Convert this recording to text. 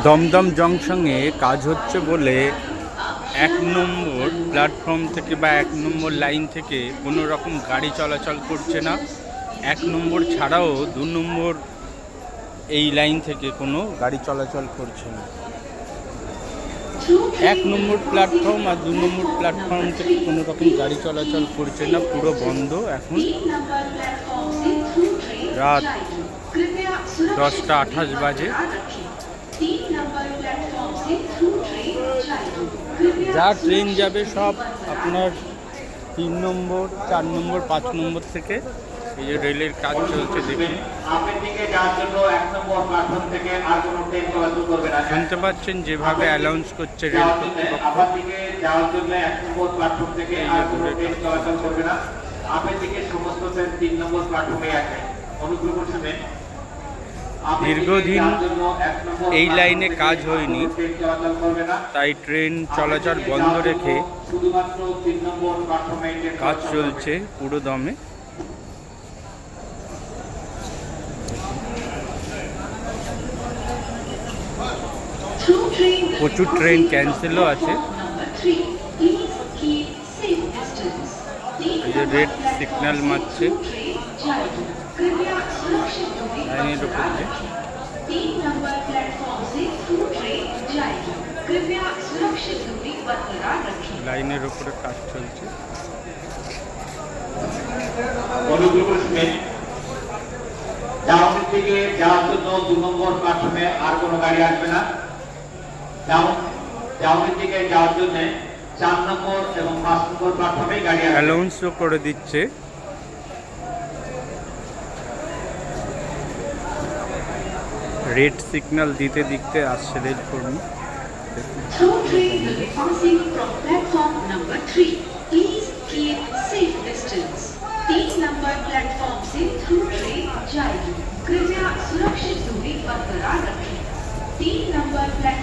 দমদম জংশনে কাজ হচ্ছে বলে 1 নম্বর প্ল্যাটফর্ম থেকে বা 1 নম্বর লাইন থেকে কোনো রকম গাড়ি চলাচল করছে না। 1 নম্বর ছাড়াও 2 নম্বর এই লাইন থেকে কোনো গাড়ি চলাচল করছে না। 1 নম্বর প্ল্যাটফর্ম আর 2 নম্বর প্ল্যাটফর্ম থেকে কোনো রকম গাড়ি চলাচল করছে না, পুরো বন্ধ। এখন রাত 10:28 বাজে। যা ট্রেন যাবে সব আপনার 3 নম্বর, 4 নম্বর, 5 নম্বর থেকে। এই যে রেলের কাজ চলছে, দেখুন। শুনতে পাচ্ছেন যেভাবে অ্যানাউন্স করছে রেল কর্তৃপক্ষ। দীর্ঘদিন এই লাইনে কাজ হয়নি, তাই ট্রেন চলাচল বন্ধ রেখে কাজ চলছে পুরো দমে। প্রচুর ট্রেন ক্যান্সেলও আছে। এই যে রেড সিগন্যাল মারছে লাইনের উপর দিয়ে। লাইনের উপরে কাজ চলছে। টাউনের দিকে যাওয়ার জন্য 2 নম্বর প্ল্যাটফর্মে আর কোনো গাড়ি আসবে না। টাউনের দিকে যাওয়ার জন্য 4 নম্বর এবং 5 নম্বর প্ল্যাটফর্মে গাড়ি আসবে। অ্যানাউন্সও করে দিচ্ছে। রেড সিগন্যাল দিতে দিতে আসছে রেল কর্মী। कृपया सुरक्षित दूरी बरकरार रखें। 3 नंबर प्लेटफॉर्म